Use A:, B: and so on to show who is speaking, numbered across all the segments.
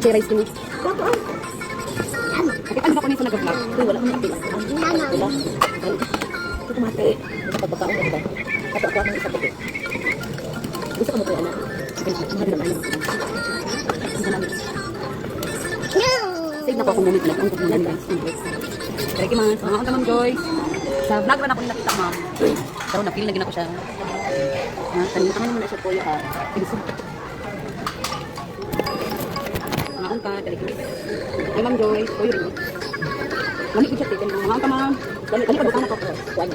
A: Cherry rice kini. Bakit ano ba ko nito nag-vlog? Uy, wala akong nakapila. Wala. Ito mate. Ito pagpagkaon ko ba? Ato ako ang isa ko. Gusto ko mo ko ana. Mahal naman. Sige na po akong moment lang. Ang kukunan guys. Thank you man. Mga kamang Joy. Sa vlog ba na ako nakita ma'am? Pero na-feel na gina ko siya. Kanina naman na siya po yung ka, dali ko. Ay, Ma'am Joyce, o yun. Lamig ko siya, titin mo. Mga ka, ma'am. Lamig ka, bukan ako. Well,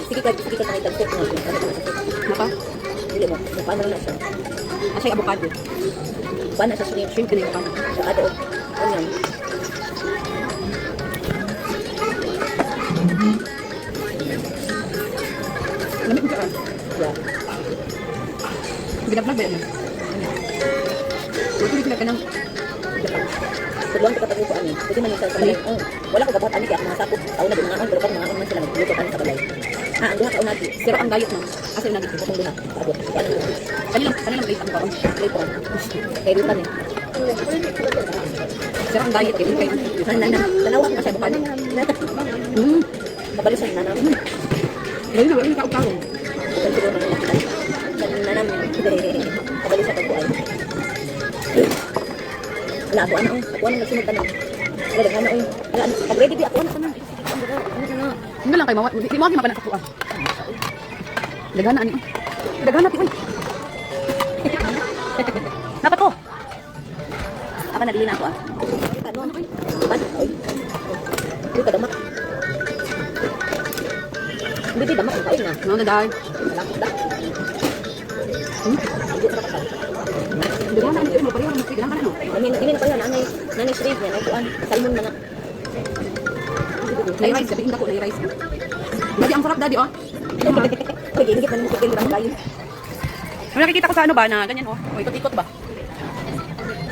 A: sige ka kahit ang set mo. Napa? Dili mo. Paano na siya? Asay avocado. Paano sa shrimp? Shrimp din yung paano. Avocado. Onion. Lamig ko siya. Yeah. Binablag ba yan? Tuloy sila ka ng Tulungan kita pag-upo ani. Pwede man isa sa balay. Wala ko gabat ani kaya mga sapot. Tao na din mga pero pag mga man sila nagluto ani sa balay. Ang duha ka unagi. Pero ang diet mo. Asa na dito kung duha. Abot. Kanilang plate ang karon. Plate on. Kay duha ni. Pero ang diet kay tanawa ka sa bukan. Kabalo sa nanam. Dali na wala ka ukaron. Bukan siguro na nanam. Kabalo sa pagbuay. Wala ako ano nagsunod tanong. Wala ano wala pag ready di ako ano sana. Ano lang kay mawat. Di mo pa nakakuha. Dagana ani. Dagana ti uy. Dapat ko. Apa na dili na ako ah. Ano uy. Bad oy. Di ka damak. Hindi damak ang kain na. No na dai. Damak da. Hindi na namin mo pareho mo sige lang ano. Dili na pareho nanay shrimp niya, nay kuan, salmon na na. Nay rice, sabihin ko nay rice. Daddy ang sarap daddy oh. Okay, ingit man mo kay lang kayo. Ano nakikita ko sa ano ba na ganyan oh. O ikot-ikot ba?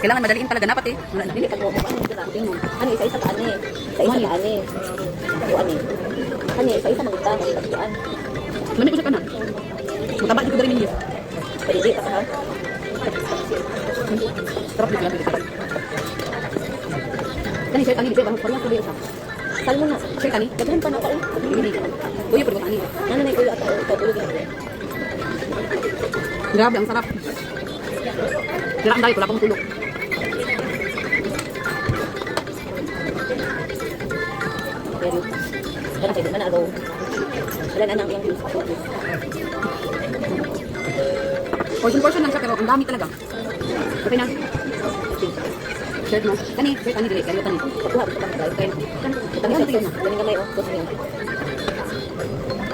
A: Kailangan madaliin talaga dapat eh. Wala na dili pag mo ano dito mo. Ano isa-isa ka ani. Isa-isa ka ani. Kuan ni. Ani isa-isa magta magtatuan. Mani ko sa kanan. Mataba dito diri ninyo. Pwede pa ha. Sarap din lang dito. Kani saya tani dito ba parang ko dito. Salmon na. Saya tani. Daghan pa na pa oh. Uy, pero tani. Ano na kuya ato tulog na. Grabe ang sarap. Sarap dai wala pang tulog. Pero kana kay mana ado. Wala na nang iyang juice. Portion lang siya pero ang dami talaga. Okay na. Shirt mo. Kani dili kaya tani. Kuha ko pa kay kay. Tani sa tiyo na. Kani gamay oh, tos niya.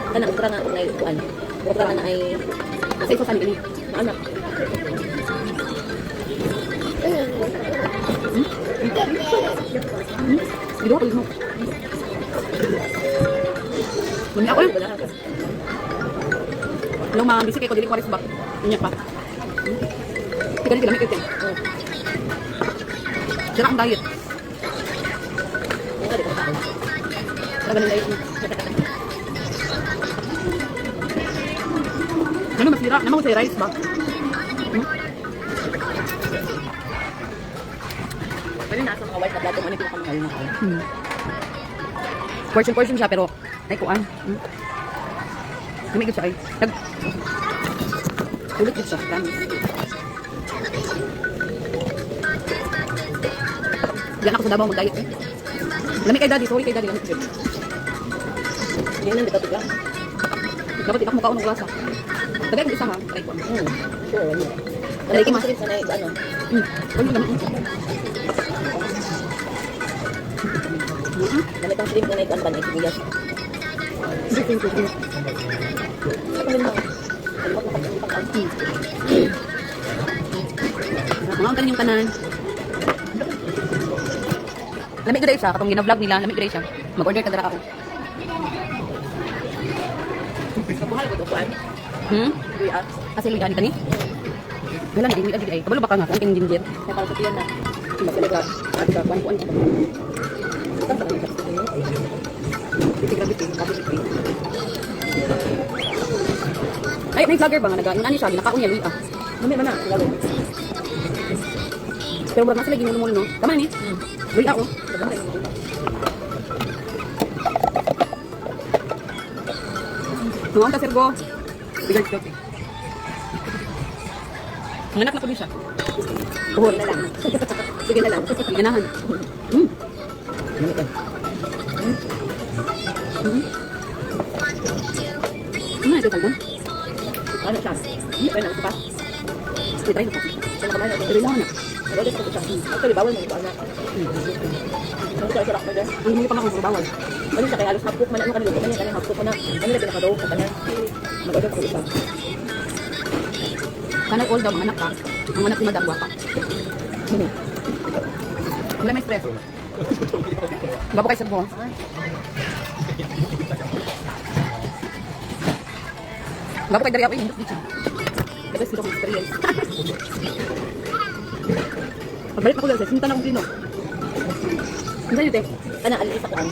A: Kana ukra nga nay kuan. Ukra na ay sa iso sani kani. Anak. Dilo ko mo. Muna ako. Nung mga bisik ko dili ko res ba. Inya pa. Tika lamig ito. Sarap ang diet. Sarap ang diet. Ano masira? Naman ko sa rice ba? Pwede nasa mga white na plato. Ano yung pinakamahal na kayo? Portion siya pero ay kuan. Lamig ito siya ay. Ulit ito siya. Diyan ako sa Davao mag-diet eh. Lamig kay daddy, sorry kay daddy. Lamig ko. Yan lang, dito lang. Dapat ipak mo kaon ng glasa. Tagay ko isa ha. Try ko. Sure, wala. Try ko mas rin sa naig, ano. Wala naman. Gamit ang shrimp na naig, ano ba, naig, sibuyas. Shrimp. Ako rin lang. Kalimot na pag-pag-pag. Mga ang yung kanan. Lamig gray siya, katong gina-vlog nila, lamig gray siya. Mag-order ka dara ako. Kabuhal ko to kuan. Kasi lang gani kani. Wala na di ay. Kabalo ba ka nga kung ginger. Kaya para sa tiyan na. Magkalaga at sa kuan. Ay, may vlogger ba nga nag-ano siya, ginakaon niya luya. Mami man na, lalo. Pero wala na sila ginulong no. Tama ni. Wait ako. Tuwang ka sergo. Bigay ko. Nganak na ko din siya.
B: Buhol na lang. Sige na lang.
A: Ganahan. Hmm. Ano ito talbon?
B: Ano siya? Kaya na ito pa.
A: Try ko.
B: Siya nakamay na.
A: Pero lang na.
B: Pero dito ko siya. Actually, bawal mo ito na. Ano siya sarap na dyan?
A: Ang hindi pa ako bawal.
B: Ano siya, kaya halos half cook man. Ano kanina luto kanya? Kanya half cook man na. Ano na pinaka-dough ka kanya? Mag-order ko isa.
A: Kanay all daw, mga anak ka. Ang anak ni Madam Guapa. Wala may stress. Babo kayo sa buho. Babo kayo dari ako yung dito. Ito sila kong experience. Pagbalik ako lang sa sinta na kong pino. Ano sa'yo, te?
B: Ana, alis ako ang.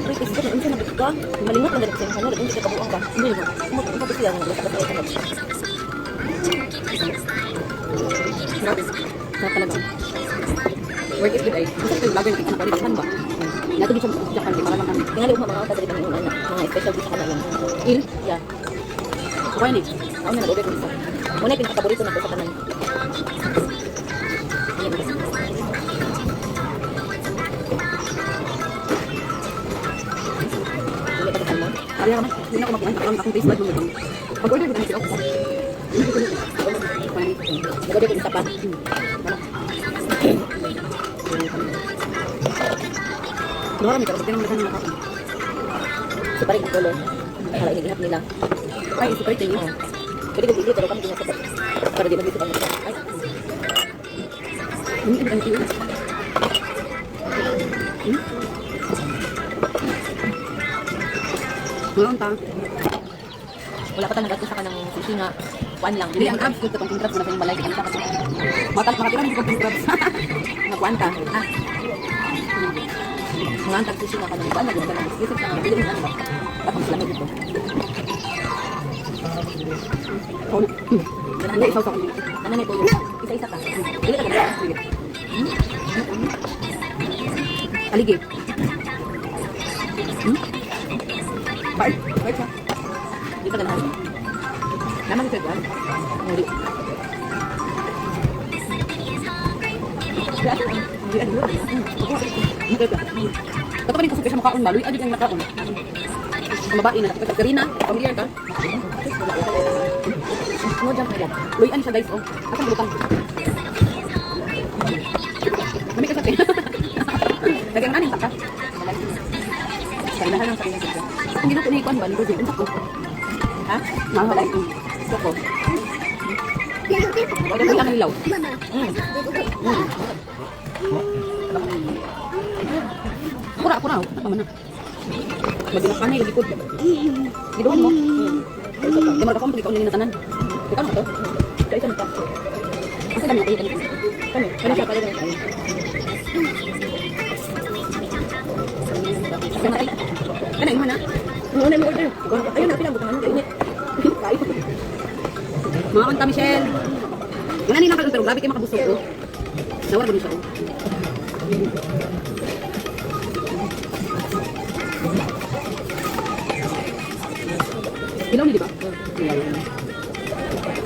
B: Uy, kasi ka, unsa na ba ka? Malingot lang dito sa inyo. Ano, hindi ka kabuang ka.
A: Hindi naman.
B: Ano ba siya? Ano ba siya?
A: Grabe. Sarap talaga. Work is good ay. Kasi ito yung vlogger yung anak ko. Saan ba? Nato di siya jakan. Para lang kami.
B: Tingali mo mga kadali kami una. Mga special dish ka na lang.
A: Il?
B: Yeah.
A: Kukain eh.
B: Ako na nag-order ko isa. Una yung pinaka-paborito na ko sa kanan. Hindi ka salmon.
A: Sabi ka naman. Hindi na ako magkuhan. Akong taste bud mo nito. Pag-order ko na sila ako.
B: Nag-order ko isa pa.
A: Luha kami. Kapag tinang naman ako.
B: So parang ito lang. Para inigihap nila.
A: Ay, isi pa rin tayo.
B: Pwede ko bigli pero kami ginasabot. Para di mag-isip kami. Ay,
A: Hindi ko ang tiyo. Meron ta.
B: wala pa tayo nag-ato sa kanang sushi nga. Kuan lang.
A: Hindi ang crabs ko itong crabs na sa yung balay. Kaya kasi makatira dito kong crabs.
B: Nakuan ka. Ah. Mga antag sushi nga kanang kuan. Naging ka lang. Isip ka nga. Pili mo ano ba? Tapos sila may dito.
A: Hindi, isaw sa kanila.
B: Ano na ito yun? Isa-isa ka. Dili ka ganda.
A: Sige. Aligi. Bait. Bait siya.
B: Di ka ganda.
A: Naman siya dyan. Hindi. Hindi. Kato pa rin kusog ka siya makaon ba? Luy, adyo yung makaon. Ang babae na nakapit. Karina, familiar ka?
B: Ano dyan ka dyan?
A: Luy, ano siya guys, oh. Kasang butang. Lamig ka sa tin. Lagyan ang aning taka. Kailangan lang sa kanyang sitya. Ang ginuto ni Kwan ba? Ni Rosie, unsa ko? Ha? Mahalay ko. Gusto ko. Wala ko lang ang ilaw. Pura, pura. Ano man na. Madinas ka na yung likod. Gidoon mo. Di marga ko ang pagkikaw nila na tanan. Ikaw na ito.
B: Ito isa nito.
A: Asa dami natin ito?
B: Kami. Kami siya pala na ito.
A: Asa natin? Ano yung mana?
B: Ano na yung order? Ayun na, pinabutangan. Kainit. Kain.
A: Mga kanta, Michelle. Wala nilang kalong pero grabe kayo makabusog ko. Nawar ba niya siya ko? Hilaw niya, di ba?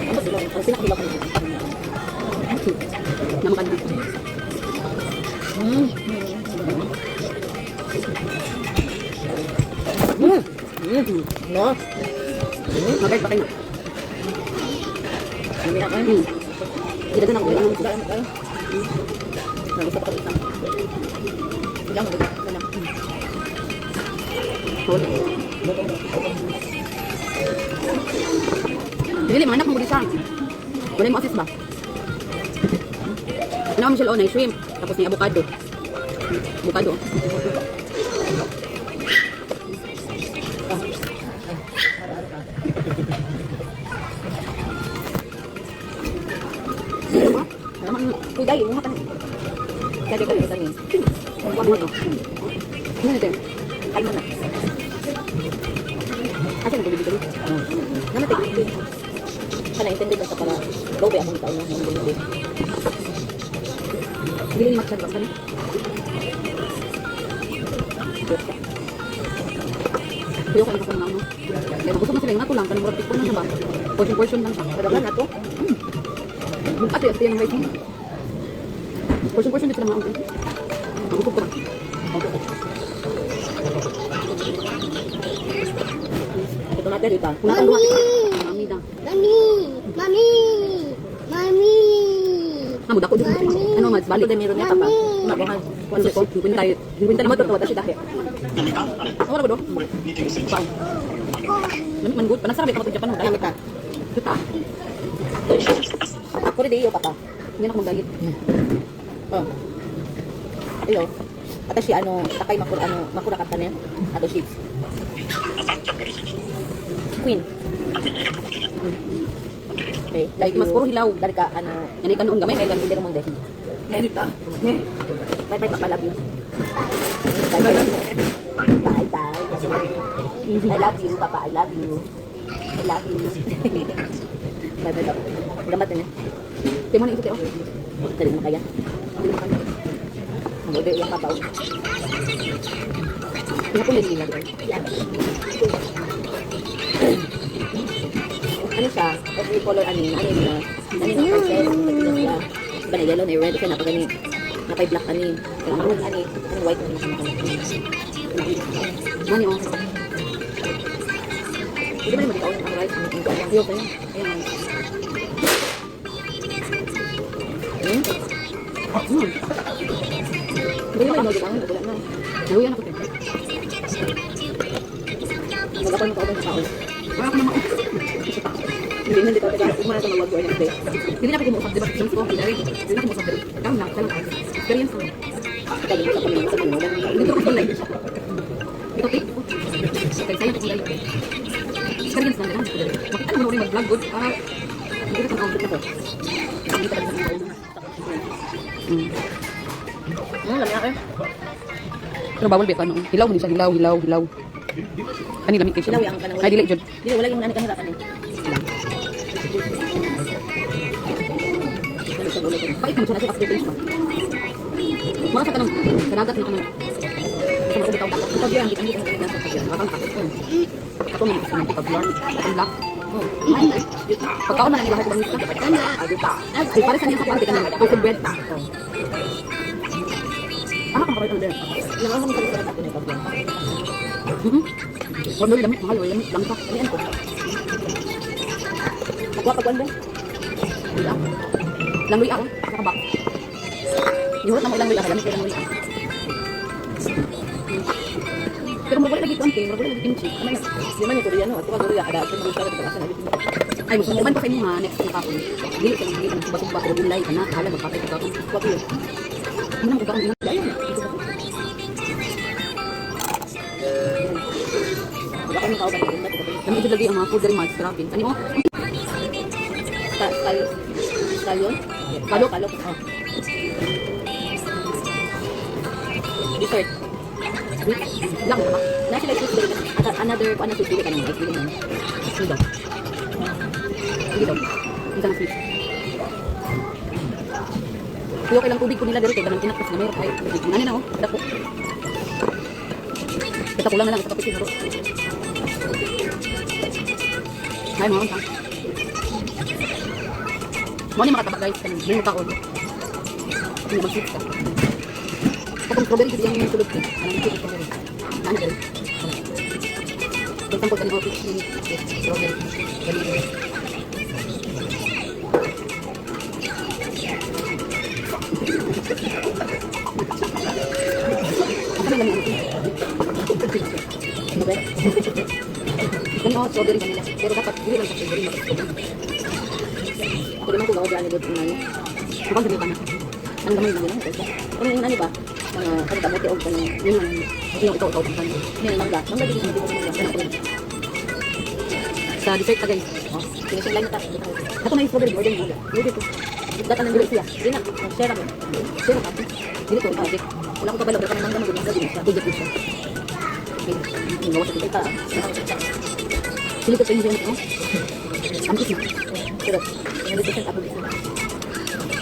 B: Ano sila? Ang pinakahilaw ko nito.
A: Namakan na.
B: No?
A: Mabait pa kayo.
B: Hindi na kayo.
A: Hindi na ako.
B: Nagusto pa isa. Ilang mo ba? Wala.
A: Dili, mga anak mo di siya. Wala mo assist ba? Ano ka Michelle, na shrimp. Tapos ni avocado. Avocado.
B: Uy, dahil, mga tanong. Dahil ka rin tanong.
A: Ano mo to? Ano natin?
B: Ay mo na.
A: Asan ko bibigyan?
B: Ano tayo? Kana intended na sa para. Lobe akong tao na.
A: Hindi ni matcha ba kani? Kuya ko ito na ano. Kaya gusto mo sila yung natulang kanang murag tikon na siya ba? Portion lang siya.
B: Kadagan na to.
A: Ato yung ng rice. Portion dito lang ang rice. Gusto ko ba?
B: Ito natin dito.
A: Mami! Mami daw.
C: Mami! Mami! Mami!
A: Amo dako dito. Ano mas balik
B: Balik meron niya pa. Mabuhay.
A: Kuan ko, hiwin tayo. Hiwin tayo
B: Tama to
A: mo
B: to siya dahil.
A: wala ko do. Pa. Man good, panasarap ka Japan mo.
B: Dami ka.
A: Kita.
B: Ako rin iyo papa.
A: Hindi na ako magdagit.
B: Oh. Iyo. Ata si ano, takay makura ka tanin. Ato si Queen. Okay,
A: Like mas puro hilaw.
B: dari ka ano,
A: Yan ay kanuong gamay.
B: may kan hindi mo dahil.
A: Edita.
B: Bye bye papa, love you. Bye bye. Bye bye. I love you papa, I love you. I love you. Bye bye papa. Gamat na.
A: Kaya mo na ikot eh.
B: Dali mo kaya.
A: Hindi mo kaya.
B: Ang order yung papa.
A: Kaya po nila nila.
B: Ano siya? Every color ano yun? Ano yun? Ano yun ang prices? Ano siya? Diba na yellow na red siya napagani. Napay black ano yun? Pero ang ano yun? Ang white na siya.
A: Mani oh.
B: Hindi ba naman ikaw yung rice?
A: Ayaw pa yun. Ayan.
B: Hindi naman yung ikaw. Wala na.
A: Nahuyan ako tayo.
B: Magkapal mo ka sa tao.
A: Wala ko naman.
B: Hindi na dito. Kaya kung muna ito magwag yung day.
A: Hindi na ako kumusap, diba? Since ko, hindi na ako kumusap, diba? Ikaw na, kalang ka. Experience ko.
B: Kaya yung sa kanya sa kanya.
A: Dito ko kulay. Ito tip ko. Kaya sa'yo ko kulay. Experience lang, diba? Bakit ano mo rin mag-vlog good? Hindi ka pang-outfit na to. Hindi ka pang-outfit na
B: Lamig na kayo.
A: Pero bawal ba ano? Hilaw mo siya, hilaw. Ani lamig kayo siya.
B: Hilaw yang kanang
A: Ay, dili, Jod.
B: Hindi, wala yung nani kahirapan eh.
A: Pait mo siya na siya after taste mo. Mga sa kanang, kanagat na kanang. Sa mga bitaw dapat. Ito yung hindi ka nasa pagyan. Bakang kapit ko. Ako may gusto ng pagyan. Ang black. Pagkaon na lang ilahay ko bang gusto. Ay, para sa niya sa parte ka na. Toasted bread. Kung kapit order.
B: Yung ako sa sarap ako na pagyan.
A: Huwag mo rin lamit. Mahal, lamit lang ka.
B: Ano yan ko? Ako pagwan ba?
A: Langloy ako. Sa kabak. Ihurot na mo langloy ako. Lamit ko langloy ako. Pero magwala lagi konti. Magwala lagi kimchi.
B: Ano yan? Di man yung Koreano. At kung Korea, kada ako yung gusto ka sa nabi.
A: Ay, gusto mo man pa sa inyo ha. Next week ako. Dili ka lang. Dili ka lang. Subasubak. Pero gulay ka na. Kala magpapay ka ako.
B: Wag yun.
A: Hindi na magkakaroon din.
B: Ayun. Baka yung kauban ko.
A: Kami ito lagi ang mga food remarks. Grabe. Ano o?
B: Style yun? Kalok. Oh. Dessert.
A: Sweet. Lang ba?
B: Nasa like sweet dili ka. Another ano sweet dili ka naman. Ice dili naman.
A: Sige daw. Sige daw. Isa na sweet. Kuya, kailang tubig ko nila dito. Ganang tinakpas na mayroon. Ay, tubig. Ano na o? Dako. Kita ko lang na lang sa kapit siguro. Ay, mga kanta. Mga ni makataba guys. May mutaon. Hindi mag-sweet ka. Kapag strawberry, kasi yung tulog ko. Anong sweet strawberry? Ano ka rin? Pagsampol ka ni office ni strawberry. Strawberry. Ano lang yan?
B: Ano ba?
A: Ano, strawberry kanila. Pero dapat, hindi lang sa strawberry.
B: Ako naman kung ako dyan nilod ng ano.
A: Kapag sabi ka na.
B: Ang gamay lang yun. Ano yung ano ba? Ano kamote o kanang
A: Yun lang. Kasi yung ikaw, pagkano.
B: may mangga. Mangga dito hindi ko mangga.
A: Sa dessert ka guys.
B: Oh, finishing line na tayo.
A: Ako may strawberry. Order mo. Order ko.
B: Data nang dili siya. Di na. Share kami.
A: Pero kasi, dili ko, magic.
B: Wala ko kabalo. Data nang mangga magulong sa dili siya.
A: Budget ko siya.
B: Yung gawa sa tubig pa.
A: Sili ko sa inyo ito. Ang kiss na.
B: Pero, yung decision ako dito.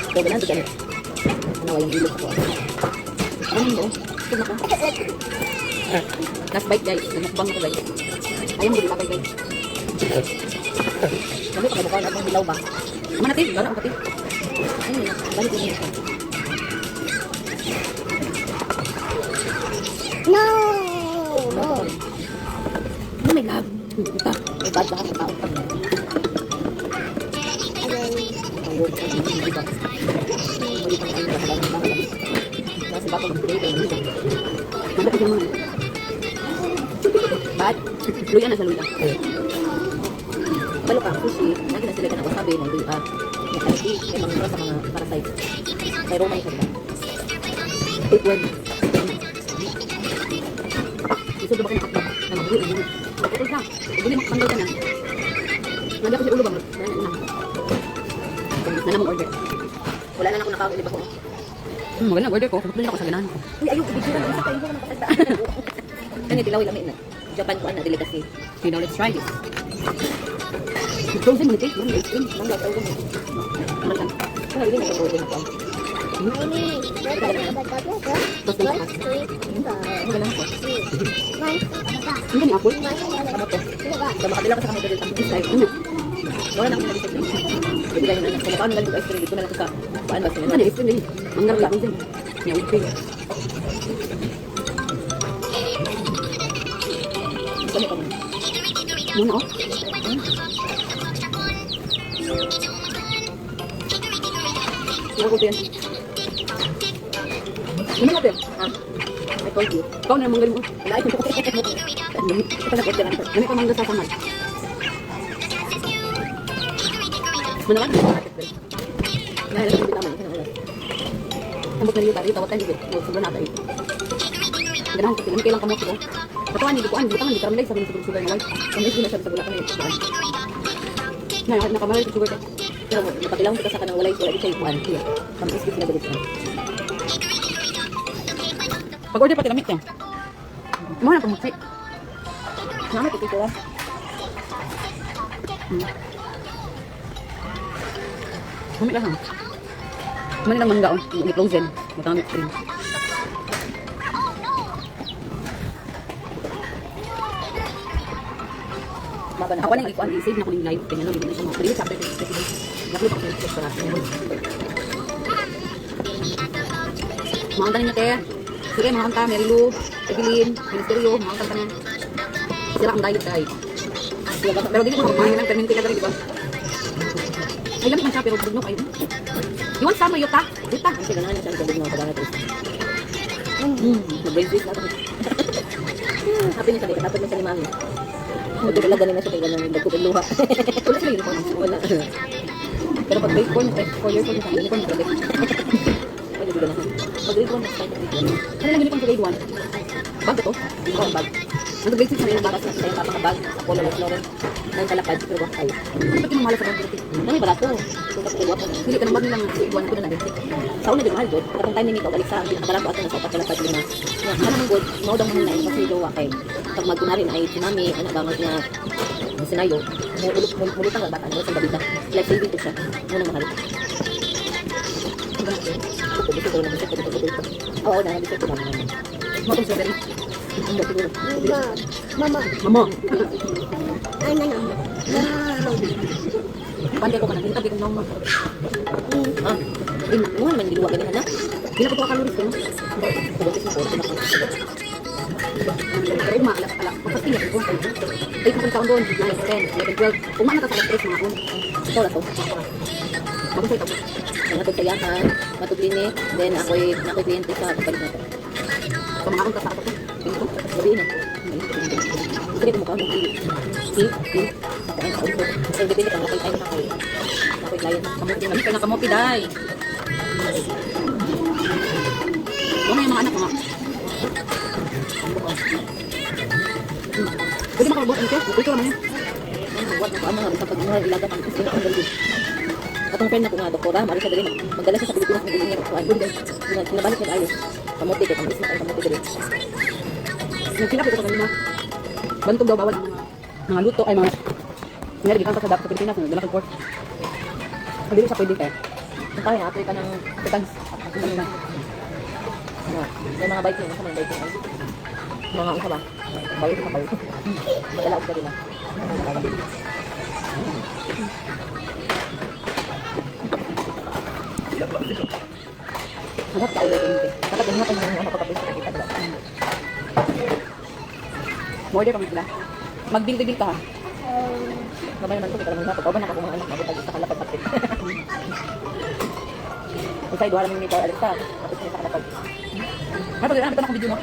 B: So, wala ito ganit. Nawa yung ilog ko.
A: Ano mo? Ito na ka. Last bite guys. Nagmukbang ako guys. Ayaw mo dilapay guys.
B: Kami pa mukha na hilaw ba?
A: Ama natin. Gara ang pati.
B: Ayun na. Balik ko nito.
C: No!
B: No.
A: Ano may lag? Ito.
B: May bad ba ang tao? Ayun. Hindi pa kayo nakalang. Kasi baka mag-date.
A: Manda ka naman. Bad? Luya na sa luya.
B: Balo ka, sushi. Lagi na sila ka na wasabi. May algae. May mga sa mga parasite. May romay ka diba?
A: Equal. Gusto ba kayo nakakbaba? Ano, buwi, buwi. Pagkakul ka. Buwi, makapanggal ka na. Nanda ko si ulo ba? Nanamang order.
B: Wala na ako nakakilib ako.
A: Magaling ang order ko. Pupunta ako sa ganahan ko.
B: Uy, ayun, ibigyan na isa kayo ko na makatagdaan. Kanya tilawin namin na. Japan ko na delicacy.
A: Okay, now let's try this. Frozen mo nito. Yung ice cream.
B: Mangga tayo mo.
A: Ano lang?
B: Kung nabili na sa ako.
C: Mommy, let's go to the toilet.
A: Tapos lang
C: One,
A: ka.
C: two,
A: Ang galang ko.
C: one,
A: Ang galing apple.
B: Kamot ko.
C: diba?
B: So makadila ko sa kamot dito.
A: This time. Ano?
B: Wala na akong nabili sa cream. Ibigay yun na. Kung makaano galing ko ice cream, dito na lang ko sa paan ba
A: Ano
B: sila.
A: na ice cream din? Manggar lang. Frozen. Yeah, with cream.
B: Kami kami.
A: Muna oh.
B: Sino ko yan?
A: Ano nga din?
B: Ha? I told you.
A: Ikaw na manggar mo.
B: Wala ito. Ito na pwede lang ito.
A: Ano ka manggar sa samad? Mana kan?
B: Dahil hindi tama. Ito na wala.
A: Ambot na niyo tadi tawat tayo dito. Sobrang nata eh. Ganahan ko sila. Kailang kamot ko. Katawan ni Dukuan. Butangan di karamlay sabi ni sugar na white.
B: Ang ice cream na siya sa gula kami.
A: Na nakamalay sa sugar ka.
B: Pero napatilang kita sa kanang walay wala ito yung kuan. Ang ice cream na galit siya.
A: Pag order pati lamit yan. Mo na pumutsi.
B: Naman ito ito.
A: Humit lang. Mani lang manggaon. Hindi frozen. Matang cream.
B: Laban
A: Ako nang ikuan i-save na ko yung live. Kanya nang hindi na siya mga. Dili chapter 6. Naklo pa ko sa restaurant. Mga tanin niya te. Sige, mga kanta, Merilu, Evelyn, Ministerio, mga kanta na. Sira ang diet guys. Pero dili ko makakumain ng perminti ka rin, di ba? Ay, lamit man siya, pero bugno kayo. You want some, Yota? Yota?
B: Ang kailangan niya siya ng mga pagana ito. Nag-brain freeze na ako. Happy niya siya. Dapat niya siya ni Mami. Magdala ganin na siya kaya ganun. Nagkupin luha.
A: Wala sila uniform.
B: Wala.
A: Pero pag grade 4, 4 years old na uniform na grabe.
B: Pwede di ganahan. Mag-grade 1 na sa grade 1.
A: Ano lang uniform sa grade 1? Bag ito?
B: Ito ang bag.
A: Ano grade 6 na
B: Sa
A: yun?
B: bakas na sa yung kapakabag. Sa polo ng Lauren. Nang kalapad. Pero bakay.
A: Ba't yung mahal sa grade 6?
B: Ano yung barato? Ito sa grade 1.
A: Hindi ka nang bag nilang grade 1 ko na grade 6.
B: Sa una di mahal, God. Katong time ni Mika, balik sa pinakalampo ato na sa pagkalapad lima. Ano naman, God, mao daw muna kasi gawa kay. Pag magkunarin ay si Mami, anak ba nga sinayo, mulutang ang bata, ano sa babita. Like saving ko siya. Muna mahal. Gusto ko na gusto ko. Oo, na gusto ko naman.
A: Mga kong strawberry.
B: Ang dati ko.
C: Mama.
A: Mama.
C: Ano na?
A: Pandai ko ka na. Hindi tabi kong nong mga.
B: Ha? Eh, mo naman giluwa ganyan na.
A: Hindi na ko ito kaloris ko.
B: Kubutis na ko, pinaka.
A: Pero yung mga alak. Pagkasti niya ko. 8 na taon doon. 9, 10, 11, 12. Kung ano ka sa 3 mga kun.
B: Ito na to.
A: Mag-usay ka po.
B: Natog sayahan, matuglini, then ako'y kliyente sa kapalit na to.
A: So mga kun ka sa ako. Pinto.
B: Gabi na. Sige, ito mukha mo. See? Ako ang kaunto. Kasi depende kang ako'y time na kayo. Ako'y client.
A: Kamuti. Kami ka na kamuti, day. Ano yung mga anak mo nga? Pwede makalabot ang test. Kultura naman yun.
B: Huwag na paano nga, basta pag mga ilaga pang gusto ang galing. Atong friend na ko nga, doktora, mari siya dali. Magdala siya sa Pilipinas, magdala niya kuhaan. Kinabalik niya ayos. Kamote ko, kamote na kamote dali.
A: Nagsilap ito kanina. Bantog daw bawal ang mga luto ay mga nangyari di ka sa dapat sa Pilipinas. Nagdala sa port. Pag dito siya pwede kayo.
B: Kaya na, ka ng
A: Tutans.
B: May mga bike yun. Sa mga bike yun. Mga unsa ba? Balik ka balik. Madala ka din. Harap ka ulit din. Dapat din natin yung pagkabis sa kita dala.
A: Order pa mo sila. Mag-bill ka ha.
B: Kamay naman ko kita lang ako ba na ako mga anak mabutag sa kalapad pati. Usay duha lang ni ko alita. Tapos sa kalapad.
A: Ano ba ito na video mo?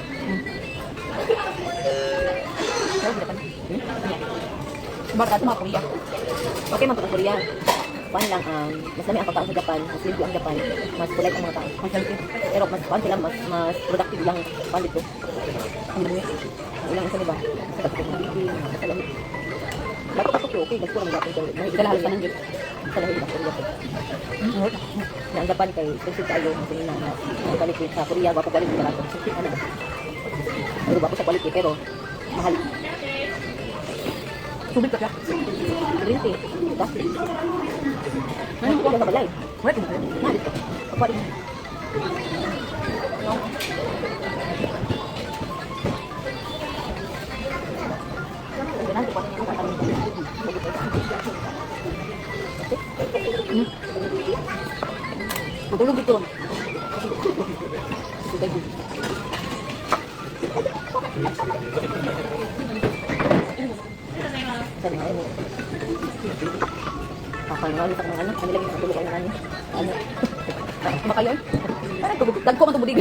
A: Bakit ito mga Korea?
B: Okay man po Korea. Kuan lang mas dami ang pagkaon sa Japan, mas ligo ang Japan, mas polite ang mga tao.
A: Ang healthy.
B: Pero mas kuan sila mas productive lang kuan dito. Ang dumi. Ilang isa ba? Sa pagkaon sa lamig. Bago pa ko okay, gusto ko lang dapat ito.
A: Dala halos ka ng Diyos.
B: Sa lamig ba Korea. Na ang Japan kay expensive tayo kasi na ang quality sa Korea bago quality ka lang. Ano ba? Pero bago sa quality pero mahal.
A: Tubig ka siya.
B: Green tea. Plastic. Ano ko sa balay?
A: Wait.
B: Mahal ito. Pagpali mo.
A: Matulog ito.
B: Sabi nga ini. Kakangawin sa mga anak. Kami lagi sa tulog ang anak. Ano?
A: Baka yun? Parang dagko man tumudig.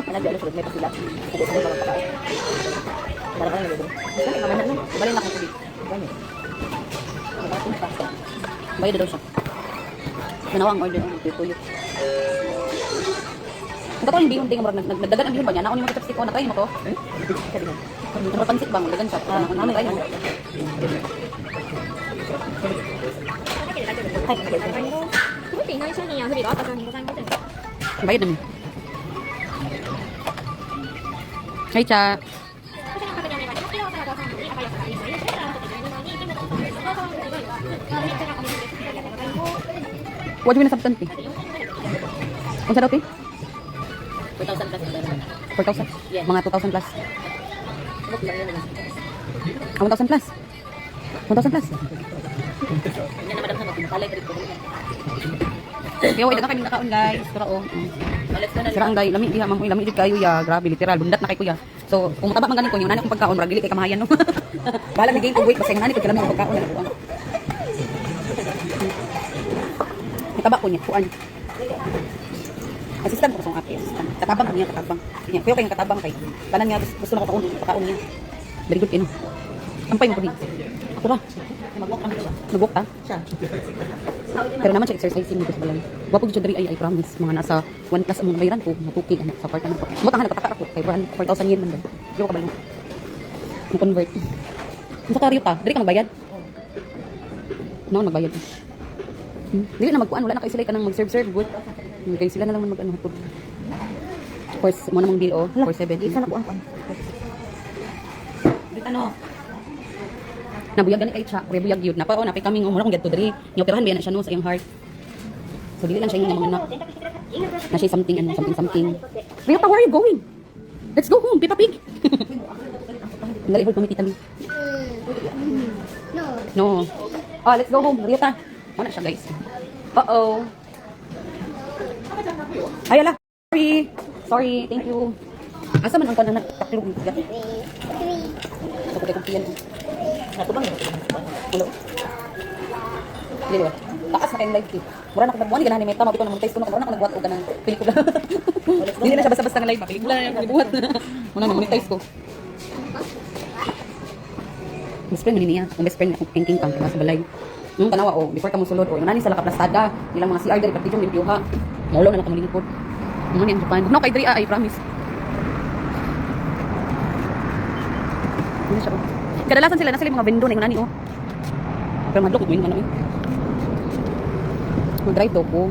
B: Anak di alam sa may pasila. Pugos mo mga pakain. Darang ka lang nilagay.
A: Saan ka man na? Balin ako tubig.
B: Ganyan. Ang pasta.
A: Bayad na daw siya. Ganawa ang order ng tuyo. Ang katong bihon ting murag nagdagan ang bihon ba niya? Naon yung mga chopstick ko, na-try mo to?
B: Sabi nga.
A: Ang pansit bang dagan siya. Ano try mo?
B: Ay, okay.
C: すごく意外性にあふれる赤ちゃんにございませんか
A: Bayad na mi. Hi, Cha.
C: こちらの確認お願いします。お皿ご飯に赤いお皿いいですね。それからちょっと12番に金のお皿です。どうぞお願いします。こちらお水です。ありがとうございます。
A: What do you na ti? Unsa daw ti?
B: 2,000 kasi ito naman.
A: 4,000?
B: Yeah.
A: Mga 2,000 plus.
B: Ano lang yun?
A: 1,000 plus. 1,000 plus.
B: Hindi na madam sa mga pinapalay ka rin po.
A: Kaya wait, kami nakaon guys. Sira oh.
B: Alex na
A: Sira ang day. Lami diha mamoy, lami di kayo ya. Grabe literal. Bundat na kay kuya. So, kung mataba man ganin ko, yung nani kong pagkaon, marag dili kay kamahayan no. Bala ni gain ko weight basta yung nani ko kalami ang pagkaon na buwan. Itaba ko niya, kuan. Assistant ko sa akong ate, assistant. Katabang niya, katabang. Niya, kuya kayong katabang kay. Kanan niya gusto na ko pakaon niya. Very good ino. Ampay mo ko ni. Ako ra.
B: Mag-walk kami siya.
A: Nag-walk ta?
B: Siya.
A: Pero naman siya exercising dito sa balay. Wapo gid siya diri ay I promise. Mga nasa 1 plus ang mga bayaran ko, matukig ano sa kwarta nako. Mo tahan nakataka ako kay 4,000 yen man daw. Yo ka balong. Mo convert. Unsa ka ta? Diri ka magbayad? No, magbayad. Dili na magkuan, wala na kay sila kanang mag-serve good. Kay sila na lang mag ano hatod. Course mo namang bill oh, 470.
B: Isa na po ang kwan. Dito ano?
A: Nabuyag gani kay Cha, buyag yun. Napa napay kami ngumura kung gadto diri. Nioperahan ba na siya no sa iyang heart. So dili lang siya yung mga anak. Na siya something and something. Rita, where are you going? Let's go home, Peppa Pig. Dali hold kami tita Mi.
C: No.
A: No. Oh, let's go home. Rita. Wala siya guys. Uh-oh. Ay, ala. Sorry. Sorry, thank you. Asa man ang kanan takilog ni Tigat? Ito ko kong piyan.
B: Natubang yun.
A: Hello. Dili ba? Taas na kayong live kit. Mura na ko nagbuwan ni ganahan ni Meta, mabito na monetize ko na mura na ko nagbuhat og ganang pelikula. Dili na siya basta-basta nga live, pelikula na yung gibuhat. Muna na monetize ko. Best friend man niya, ang best friend niya kung king kang sa balay. Nung tanawa o before ka mo sulod o nani sa lakaplastada, nilang mga CR diri pati yung limpyuha. Maulo na lang ka malingkod. Mo ni ang Japan. No kay diri I promise. Ano siya? Kadalasan sila na sila yung mga vendor na yung nani oh. Pero madlok ko yung ano eh. Mag-drive daw po.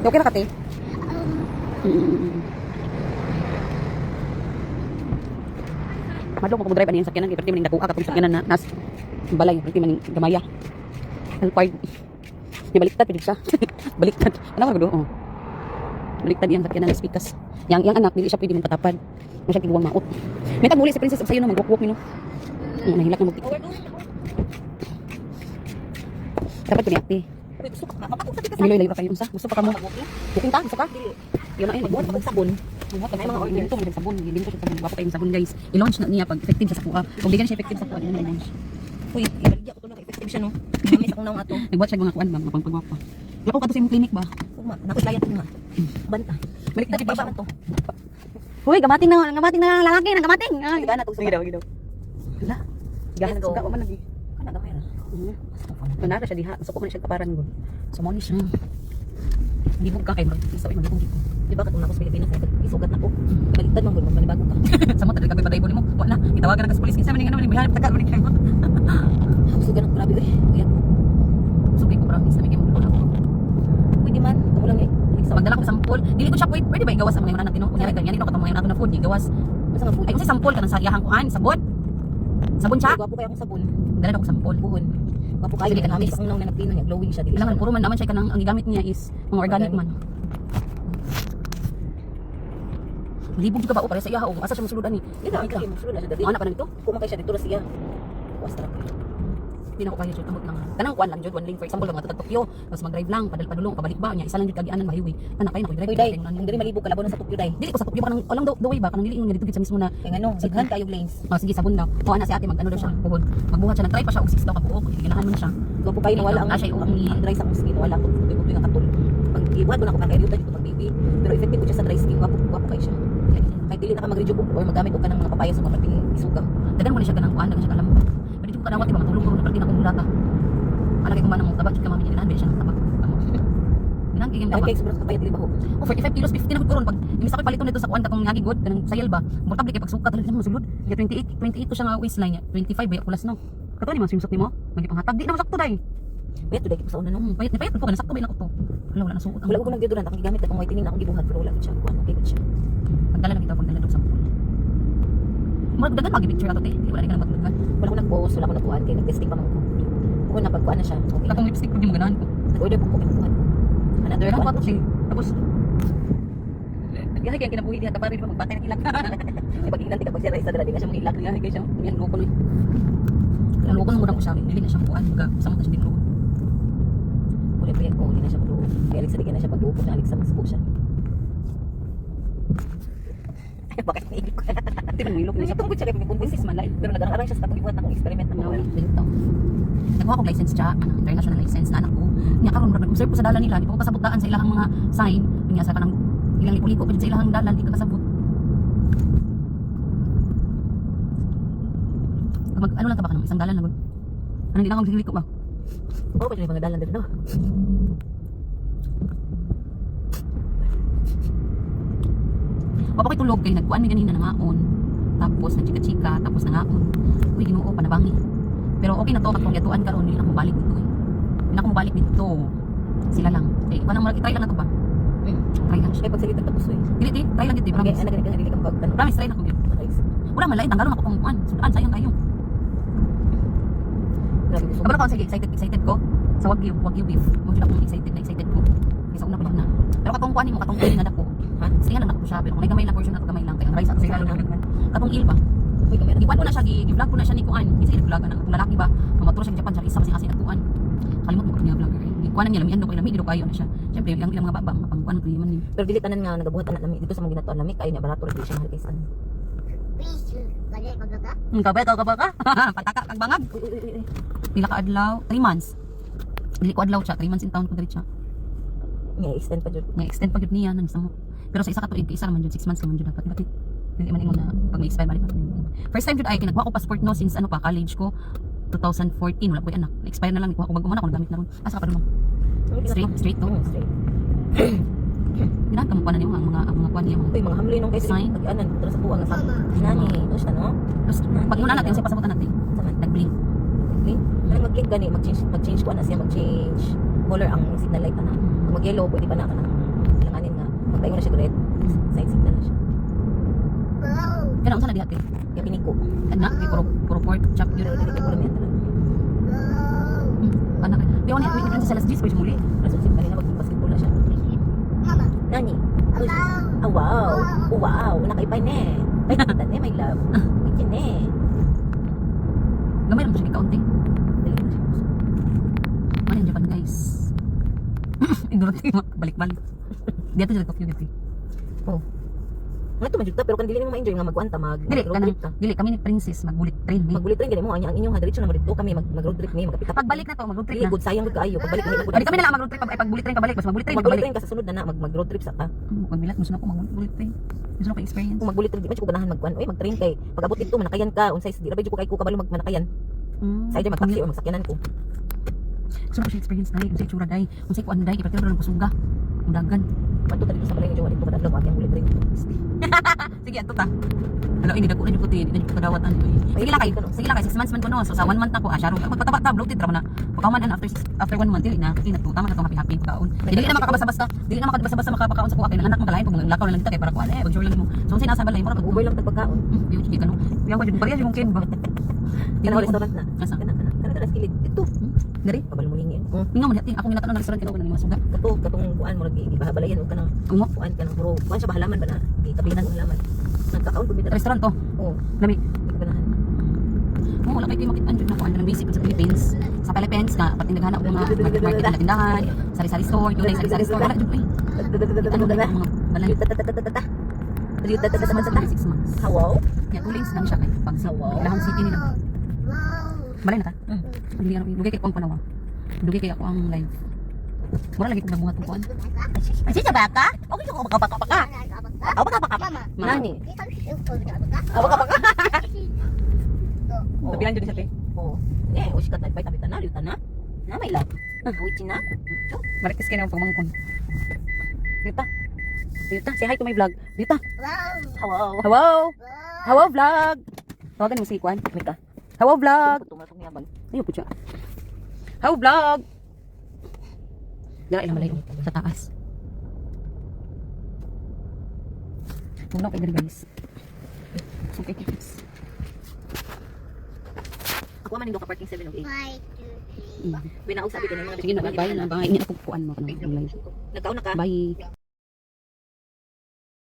A: Okay na ka te? Madlok mo mag-drive ano yung sakyanan. Iperti man yung nakuha katong sakyanan na nas balay. Iperti man yung gamaya. Alpard. Yung baliktad, pinig siya. Baliktad. Ano ka gulo? Oh. Baliktad iyang sakyanan ng spikas. Yang anak dili siya pwede mong patapad. Mo siya giguwang maot. May tagmuli si princess sayo na magwok-wok ni no. Nahilak na mo. Dapat ko ni ate.
B: Uy, gusto ka. Mapakot sa kita sa.
A: Niloy-loy ba kayo unsa? Gusto pa ka mo? Booking ta, gusto ka?
B: Dili.
A: Yun na ayun,
B: Buhat
A: nagbuhat.
B: ka sabon.
A: May mga order ito, may sabon, may linto sa sabon. Wapo kayong sabon guys. I-launch na niya pag effective sa kuha. Kung di ka siya effective sa kuha, di na i-launch.
B: Uy, ibaligya ko to na effective siya no. Namis akong naong ato.
A: Nagbuhat siya mga kuan ba, mga pangpagwapa. Wala ko ka to sa imong clinic ba?
B: Kuma, nakuslayan ko nga. Banta.
A: Balik na
B: Baba
A: siya.
B: man to.
A: Hoy, gamating na lalaki, gamating. Ay,
B: Sige na to.
A: Sige daw, sige daw. Wala. Gahan
B: Let's go.
A: suka ko man lagi.
B: Kana gamay ra.
A: Nanara siya diha, suko man siya kaparan gud. Sumoni siya. Libog ka kay bro. Isa ay magibog dito.
B: Di ba katong ako sa Pilipinas ay isugat ako. Baliktad man gud magpanibago ka.
A: Sa mo tadi ka patay mo nimo. Wala, gitawagan na ka sa pulis kinsa man nga naman bihalap taka man kay mo.
B: Sugat ako grabe eh. Uyat.
A: Sugay ko promise na bigyan mo ko.
B: Pwede man, ako lang eh.
A: Sa magdala ko sampol, dili ko siya pwede ba igawas sa mga natin no. Kunyari ganyan ito katong mga nato na food, igawas.
B: Basta nga food.
A: Ay kasi sampol ka nang sa iyahang kuan, sabon. Sabon siya.
B: Gwapo kaya akong sabon.
A: Dala na ko sampol.
B: Buhon. Gwapo kayo
A: Sige,
B: ka namin
A: kanamis.
B: sa unang nanagpino niya, glowing siya dili.
A: Ilang man puro man naman siya kanang ang gigamit niya is mga organic man. Libog ka ba o pare sa iya o asa siya mosulod ani?
B: Di na kay mo sulod na siya dali.
A: Ana pa na dito.
B: Kumakay siya dito ra siya. Was tra.
A: Di na ko kaya jud amot lang. Kanang kuan lang jud one link for example mga tatag Tokyo, tapos mag-drive lang, padulong pabalik ba niya isa lang jud kagianan mahiwi. Kana kay na ko drive.
B: Uy dai, ang diri malibog kalabo na sa Tokyo dai.
A: Dili ko sa Tokyo ba kanang along the way ba kanang dili nga dito gid sa mismo na.
B: Kay ngano, daghan kayo lanes.
A: Oh sige sabon daw. Kuha na si ate mag-ano daw siya. Buhod. Magbuhat siya nag-try pa siya og 6 daw ka buok. Ginahan man siya.
B: Gwapo kayo nawala ang
A: siya
B: ang dry sa akong skin, wala ko tuloy nga katul. Pag ibuhat ko na ako kay dito pag baby, pero effective ko siya sa dry skin, gwapo kayo siya. Kay dili na ka mag-rejuve or magamit ko ka ng mga papaya sa mga isuga.
A: Dagan mo na siya kanang kuan, dagan siya kalam. Pwede ko kadawat ba matulog ko na pati na kong lata. Alagay ko man ang tabak ka mami niya dili siya tabak. Ginang kigim
B: Ay
A: tabak.
B: kay sobrang kapayat dili ba ho?
A: Oh 45 kilos 50 na gud karon pag imbis ako paliton nito sa kuan katong ngagi god kanang sayal ba. Mortable kay pagsukat talaga mo sulod. Ya 28 to siya nga waistline niya. 25 ba kulas no. Kato ni man swimsuit nimo. Magipanghatag di na masakto dai.
B: Wait, tuloy ko sa una no.
A: Payat ni payat ko kanang sakto ba na ko to. Wala na suot.
B: Wala ko nang deodorant akong gigamit akong white tinin akong gibuhat pero wala ko siya kuan okay gud siya.
A: Pagdala na kita pagdala daw sa pool. Murag dagan magi picture ato te. Di wala ka nang maglugan.
B: Wala ko nag-post, wala ko nagkuhan kay nag-testing pa man ko. Kung napagkuhan na siya. Okay.
A: Katong lipstick ko di mo ganahan ko.
B: Nag-order po ko kay kuhan. Another
A: Pero
B: one.
A: ako siya. Tapos Yahay kaya kinabuhi diha tapos pa magpatay ng ilag.
B: Pag ilan tika pag siya isa dala di ka siya mangilak.
A: Yahay kaya siya. Yan loko ni. Ang loko nang murang ko siya. Dili na siya kuan mga samot na siya dinlugon.
B: Uli pa yan ko, uli na siya pag-uog. Kay Alexa di ka na siya pag-uog na Alexa mas po siya. Bakit nailig ko?
A: Ito mo ilok na siya.
B: Tungkol siya kay pag-bunsis man live. Pero nag-arang siya sa pag-ibuhat akong experiment ng mga
A: Wala dito. Nagkuha ko license siya, international license na anak ko. Niya karon murag observe ko sa dalan nila, di pa ko kasabutaan sa ilang mga sign. Niya sa kanang ilang liko-liko pa sa ilang dalan di ka kasabot. Mag ano lang ta ba kanang isang dalan na gud. Ano di na akong liko ba?
B: Oo, pa siya mga dalan dito.
A: Papa ko'y tulog kay nagkuan mi ganina nangaon. Tapos nagchika-chika, tapos nangaon. Uy, Ginoo panabangi. Pero okay na to katong yatuan karon dili na ko balik dito. Hindi na ko balik dito. Sila lang. Eh, wala mo try lang na to ba? Try lang siya.
B: Kaya pag salita tapos eh.
A: Dili, try lang dito.
B: Okay,
A: Promise.
B: anak ganito dili ka magkano.
A: Promise, try lang ko dito. Wala man lain tanggalon ako pang kuan. Sudan sayang kayo.
B: Grabe gusto.
A: Aba na ko sige, excited ko. Sa wagyu beef. Mo jud ako excited ko. Isa una pa yun na. Pero katong kuan mo katong il na dako. Ha? Sige lang ako siya pero kung gamay lang portion na to gamay lang kay rice ako sa lalo na. Katong il ba?
B: Uy, kamera.
A: Iwan ko na siya, gi-vlog ko na siya ni Kuan. Kasi nag-vlogan na kung lalaki ba, mamaturo siya ng Japan, siya isa kasi atuan. Kalimot mo ko niya vlogger. Ikuanan niya, lamian do kayo, lami, dito kayo na siya. Siyempre, yung ilang mga baba, mapangkuan ko yaman ni.
B: Pero dili tanan nga nagabuhat anak lami dito sa mga ginatuan lami kayo niya barato ra siya mahal kaysa.
A: Kabay ka. Pataka kang bangag.
B: Uy.
A: Pila ka adlaw, 3 months. Dili ko adlaw siya, 3 months in town ko diri siya.
B: Nga extend pa jud.
A: Nga extend pa gyud niya nang isang mo. Pero sa isa ka tuig, isa naman jud 6 months naman jud dapat. Bakit? Dili man ingon na pag may expire balik. First time jud ay kinagwa ko passport no since ano pa college ko 2014 wala ko anak. Expire na lang ikuha ko bago man ako nagamit na ron. Asa ka pa ron? Straight to.
B: Straight.
A: Ginagawa mo pa na niyo ang mga kuan niya.
B: Uy, mga hamli nung kay
A: Sign.
B: pag-anan tara sa buwan nga sa nani. Tapos na no?
A: Tapos pag muna natin sa pasabutan natin.
B: Sama
A: Nag-blink.
B: Blink. Pero mag-blink gani mag-change ko na siya mag-change color ang signal light na. Kung mag-yellow pwede pa na ka na. Kailanganin nga magtayo na siya red. Side signal na siya.
A: Kana unsa na diha te?
B: Kaya piniko.
A: Anak, di puro pork chop yun.
B: Pero dili ko rin yan talaga.
A: Anak, di ako ni sa Salas Gis ko muli.
B: Rason siya kanina mag-basketball na siya. Nani? Ah, wow. Oh, wow. Nakaipay ne. Ay, kita ne, my love. Ito ne.
A: Gamay lang po siya ikaunti. Ano yung Japan guys? Ignorant yung balik-balik. Di ato sila Tokyo gitu.
B: Oh. Nga ito, majuta, pero kan dili mo ma-enjoy nga magkuhan ta,
A: Dili,
B: road
A: kanang,
B: trip ta.
A: dili, kami ni Princess, mag-bullet train.
B: Magbulit rin, gani mo, ang inyong hadiritso na dito kami, mag-road trip ni, magkapita.
A: Pagbalik na to, mag-road trip
B: Dili,
A: na.
B: good, sayang good kaayo. Pagbalik na,
A: Pwede kami na lang mag-road trip, ay pag-bullet train kabalik, basta mag-bullet train
B: Magbulit
A: kabalik.
B: rin ka sa sunod na mag-road trip sa ka.
A: Pagbilat, gusto na ko mag-bullet train. Gusto na ko experience.
B: Kung magbulit rin, di man siya ko ganahan magkuhan. Uy, mag-train kay, pag-abot dito, manakayan ka, unsay, di rabay ko kay ko kabalo manakayan. Sa ide mag-taxi o magsakyanan ko.
A: Gusto ko siya experience dahil, kung sa itsura dahil, kung sa ikuan dahil, ipatira ng pasuga. Udagan.
B: Pato tadi sa balay nga dito kadadlaw akyang bulit rin.
A: Sige, ato ta. Ano, hindi na ko na puti, hindi na ko kadawatan. Sige lang kay, sige lang kay, 6 months man ko no. So sa 1 month na ko, syaro. Magpataba ta, bloated ra man na. Pagkaman and after 1 month, dili na, tama na tong happy pagkaon. Dili na makakabasa-basta, dili na makakabasa-basta makapakaon sa kuha kay anak magalain pag lakaw na lang kita kay para kuan pag sure lang mo. So unsa nasa balay mo ra
B: Ubay lang tagpagkaon.
A: Yung sige kanu. Yung ko jud pareha yung kin ba.
B: Kana restaurant na.
A: Asa?
B: Kana kilid. Ito.
A: Dari.
B: Kabalo mo ningi.
A: Nga man hati, ako ginatanon ng restaurant kino ko ng mga suga.
B: Katong kuan mo lagi ibahabalayan og kanang
A: Ungo.
B: kuan kanang puro kuan sa bahalaman ba na. Itabinan ng halaman. Nagkakaon pud bitaw.
A: Restaurant to.
B: Oo.
A: Lami.
B: Ganahan.
A: Mo wala kay makit anjud na kuan ng basic sa Philippines. Sa Philippines nga pati naghanap og mga market na tindahan, sari-sari store, tunay sari-sari store. Wala jud
B: Ano ba na?
A: mga balay.
B: Yuta-tata-tata. Yuta-tata-tata.
A: 6 months.
B: Hawaw.
A: Ya tulings lang siya kay pag sa Ilahang City nila. Balay na ta. Dili ano dugay kay kuan panawa. Dugay kay ako ang live. Wala lagi ko nabuhat ko kuan.
B: Kasi sa baka? Okay ko baka-baka. Aw baka-baka. Nani? Aw baka-baka.
A: Tapian jud siya te.
B: Oh. Eh, usi ka tayo tabi na liutan na. Na may love. Wait na.
A: Marikis kay na pagmangkon. Dita. Dita, say hi to my vlog. Dita.
B: Hawaw.
A: Hello. Hello vlog. Tawagan mo si Kwan. Mika. Hello vlog.
B: Tumasok niya bag.
A: Ayun po siya. Hello vlog. Dara ilang malay sa taas. Tulong kay guys. Okay, guys.
B: Ako man ning ka parking 7 of 8.
A: Mm.
B: Binaog sabi kanina mga
A: Sige na, bye na. Bangay ini ako kuan mo. Ano, live.
B: Nagkaon na ka.
A: Bye.